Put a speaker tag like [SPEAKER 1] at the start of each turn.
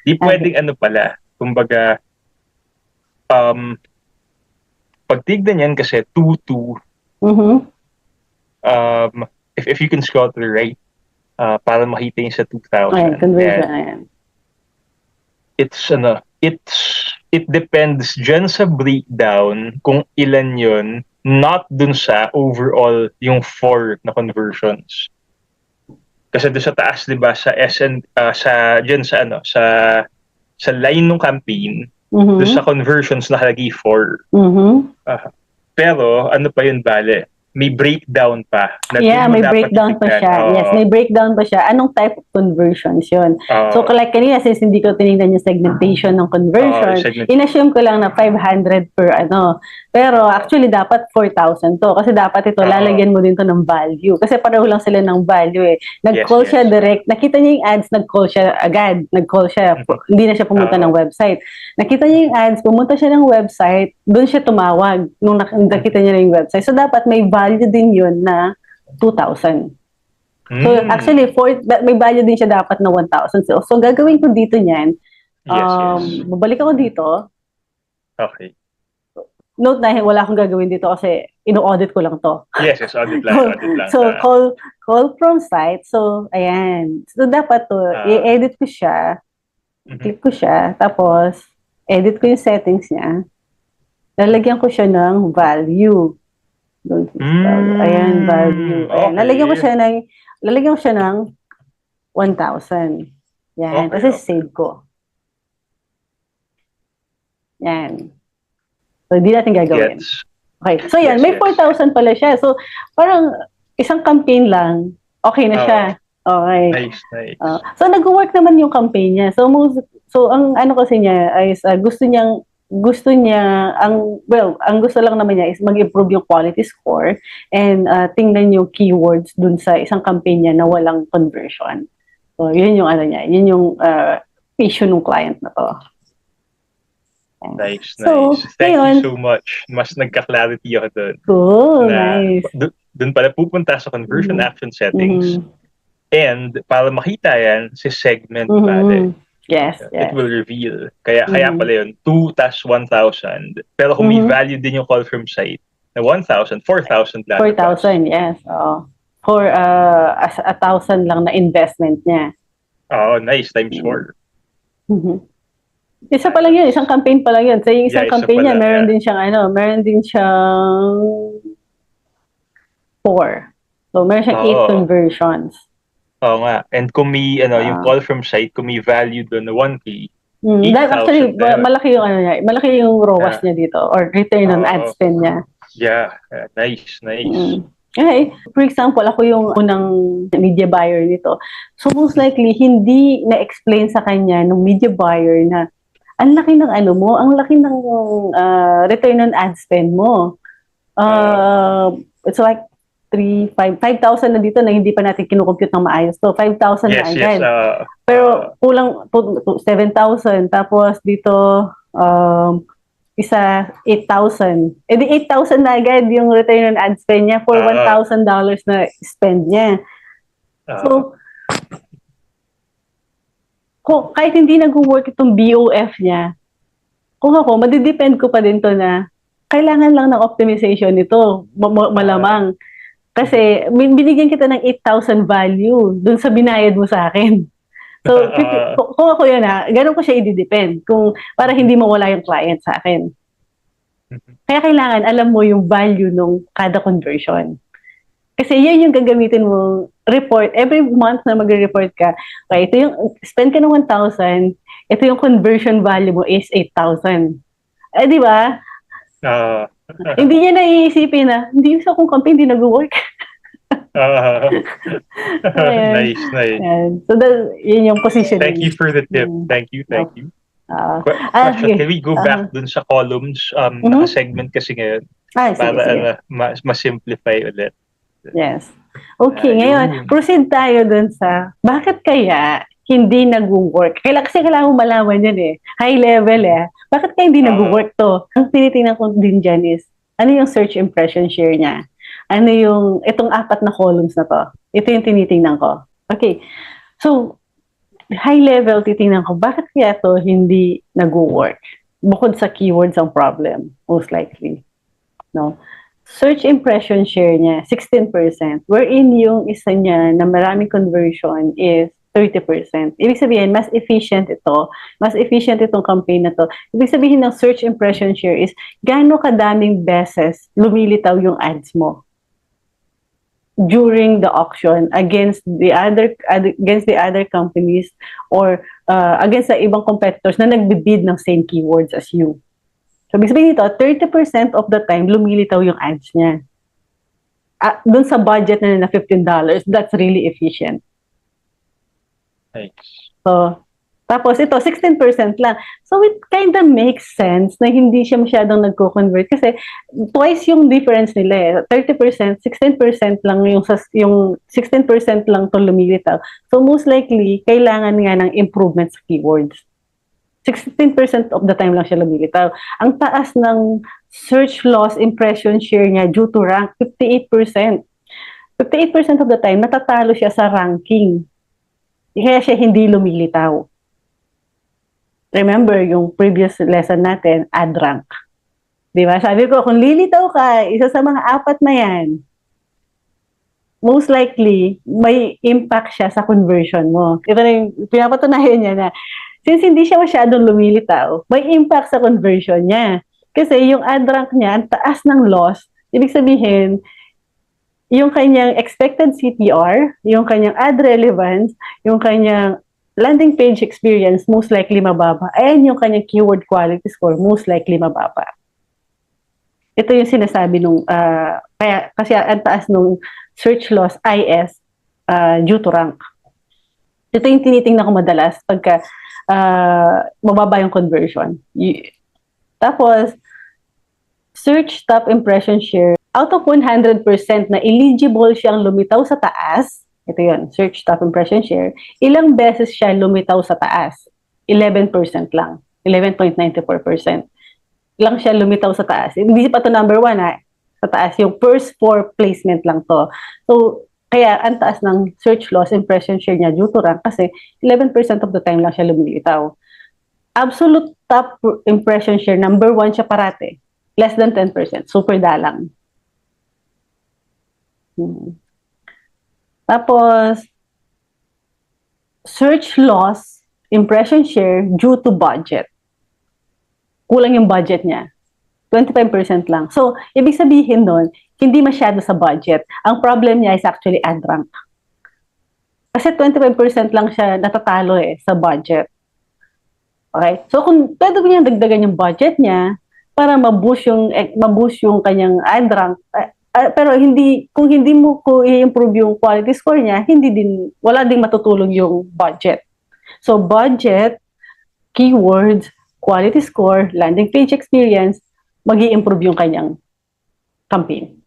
[SPEAKER 1] Di pwedeng ano pala, kumbaga, um, pag tignan yan kasi 2-2, um, if you can scroll to the right, para makita yung sa
[SPEAKER 2] Ayan,
[SPEAKER 1] 2,000,
[SPEAKER 2] conversion,
[SPEAKER 1] and
[SPEAKER 2] ayan.
[SPEAKER 1] it depends dyan sa breakdown kung ilan yun, not dun sa overall yung 4 na conversions. Kasi doon sa taas, 'di ba, sa SN sa diyan sa ano, sa line ng campaign, doon sa conversions nakalagay 4. Pero ano pa yun bale? May breakdown pa na
[SPEAKER 2] Yeah,
[SPEAKER 1] doon mo
[SPEAKER 2] may
[SPEAKER 1] dapat
[SPEAKER 2] breakdown pa
[SPEAKER 1] titignan.
[SPEAKER 2] siya. Yes, may breakdown pa siya. Anong type of conversions yun? So, like kanina, since hindi ko tinignan yung segmentation ng conversion, in-assume ko lang na 500 per ano. Pero actually, dapat 4,000 to. Kasi dapat ito, lalagyan mo din to ng value. Kasi pareho lang sila ng value eh. Nag-call siya direct. Nakita niya yung ads, nag-call siya agad. Nag-call siya. Hindi na siya pumunta ng website. Nakita niya yung ads, pumunta siya ng website, doon siya tumawag nung nakita niya na yung website. So, dapat may value din yun na 2,000. So, actually, may value din siya dapat na 1,000. So, gagawin ko dito niyan. Babalik ako dito.
[SPEAKER 1] Okay.
[SPEAKER 2] Note na, wala akong gagawin dito kasi ino-audit ko lang to.
[SPEAKER 1] Yes, audit lang.
[SPEAKER 2] So, call from site. So, ayan. So, dapat to, i-edit ko siya. Click ko siya. Tapos, edit ko yung settings niya. Lalagyan ko siya ng value. Ayan, value. Ayan, okay. Lalagyan ko siya ng 1,000. Yan. Kasi save ko. Yan. So, hindi natin gagawin. Okay. So, yan. May 4,000 pala siya. So, parang isang campaign lang, okay na siya. Okay.
[SPEAKER 1] Nice.
[SPEAKER 2] So, nag-work naman yung campaign niya. So, ang ano kasi niya is gusto niya, ang gusto lang naman niya is mag-improve yung quality score and tingnan yung keywords dun sa isang campaign niya na walang conversion. So, yun yung ano niya. Yun yung issue ng client na to.
[SPEAKER 1] Nice. Thank you so much. Mas nagka-clarity ako doon.
[SPEAKER 2] Cool, nice.
[SPEAKER 1] Doon pala pupunta sa conversion action settings. And para makita yan, si segment pala.
[SPEAKER 2] Yes.
[SPEAKER 1] It will reveal. Kaya pala yun, 2 + 1,000. Pero kung may value din yung call from site, na 1,000, 4,000 lang.
[SPEAKER 2] 4,000, yes. For 1,000 lang na investment niya.
[SPEAKER 1] Nice. Times 4.
[SPEAKER 2] Isa pa lang yun, isang campaign pa lang yun. So, yung isang campaign niya, meron din siyang 4. So, meron siyang 8 conversions.
[SPEAKER 1] Oo nga. And kung may, yung call from site, kung may value doon na 1K,
[SPEAKER 2] actually, malaki yung niya, malaki yung ROAS niya dito, or return on ad spend niya.
[SPEAKER 1] Yeah, nice.
[SPEAKER 2] Okay. For example, ako yung unang media buyer nito. So, most likely, hindi na-explain sa kanya ng media buyer na ang laki ng ang laki ng return on ad spend mo. It's like 5,000 na dito na hindi pa natin kinukompute ng maayos. So, 5,000 na agad. Pero kulang 7,000. Tapos dito, isa 8,000. Eh di 8,000 na agad yung return on ad spend niya for $1,000 na spend niya. So, kahit hindi nag-work itong BOF niya, kung ako, madidepend ko pa din to na kailangan lang ng optimization nito, malamang. Kasi binigyan kita ng 8,000 value dun sa binayad mo sa akin. So, kung ako yun ganun ko siya i-depend para hindi mawala yung client sa akin. Kaya kailangan alam mo yung value ng kada conversion. Kasi yan yung gagamitin mo report. Every month na magre-report ka, okay, ito yung spend ka ng 1,000, ito yung conversion value mo is 8,000. Di ba? Hindi niya naiisipin na, hindi sa akong campaign, hindi nag-work.
[SPEAKER 1] Nice.
[SPEAKER 2] So, yun yung position.
[SPEAKER 1] Thank you for the tip. Thank you. Question, can we go back dun sa columns? Naka-segment kasi ngayon. Para ma-simplify ulit.
[SPEAKER 2] Yes. Okay, ngayon, proceed tayo dun sa bakit kaya hindi nag-work? Kasi kailangan mo malaman yun high level Bakit kaya hindi nag-work to? Ang tinitingnan ko din dyan is, ano yung search impression share niya? Ano yung, itong 4 na columns na to? Ito yung tinitingnan ko. Okay. So, high level, titingnan ko, bakit kaya to hindi nag-work? Bukod sa keywords ang problem, most likely. No? Search impression share niya, 16%. Wherein yung isa niya na maraming conversion is 30%. Ibig sabihin, mas efficient ito. Mas efficient itong campaign na to. Ibig sabihin ng search impression share is gaano kadaming beses lumilitaw yung ads mo during the auction against the other companies or against the ibang competitors na nagbibid ng same keywords as you. So, ibig sabihin nito, 30% of the time, lumilitaw yung ads niya. Doon sa budget na $15, that's really efficient.
[SPEAKER 1] Nice.
[SPEAKER 2] So, tapos ito, 16% lang. So, it kind of makes sense na hindi siya masyadong nagko-convert kasi twice yung difference nila eh. 30%, 16% lang yung 16% lang to lumilitaw. So, most likely, kailangan nga ng improvement sa keywords. 16% of the time lang siya lumilitaw. Ang taas ng search loss impression share niya due to rank, 58%. 58% of the time, natatalo siya sa ranking. Kaya siya hindi lumilitaw. Remember, yung previous lesson natin, ad rank. Di ba? Sabi ko, kung lilitaw ka, isa sa mga 4 na yan, most likely, may impact siya sa conversion mo. Ito na yung pinapatunayan niya na, since hindi siya masyadong lumilitaw, may impact sa conversion niya. Kasi yung ad rank niya, ang taas ng loss, ibig sabihin, yung kanyang expected CTR, yung kanyang ad relevance, yung kanyang landing page experience, most likely mababa. And yung kanyang keyword quality score, most likely mababa. Ito yung sinasabi nung, kaya, kasi ang taas nung search loss IS due to rank. Ito yung tinitingnan ko madalas pagka mababa yung conversion. Tapos, search top impression share. Out of 100% na eligible siyang lumitaw sa taas, ito yun, search top impression share, ilang beses siya lumitaw sa taas? 11% lang. 11.94%. Lang siya lumitaw sa taas. Hindi pa to number 1 ha. Sa taas. Yung first 4 placement lang to. So, kaya ang taas ng search loss impression share niya due to rank kasi 11% of the time lang siya lumilitaw. Absolute top impression share, number 1 siya parate. Less than 10%. Super dalang. Tapos, search loss impression share due to budget. Kulang yung budget niya. 25% lang. So, ibig sabihin nun, hindi masyado sa budget. Ang problem niya is actually ad rank. Kasi 25% lang siya natatalo sa budget. Okay? So, kung pwede ko niyang dagdagan yung budget niya para ma-boost yung kanyang ad rank, pero kung hindi mo i-improve yung quality score niya, wala ding matutulong yung budget. So, budget, keywords, quality score, landing page experience, mag-i-improve yung kanyang campaign.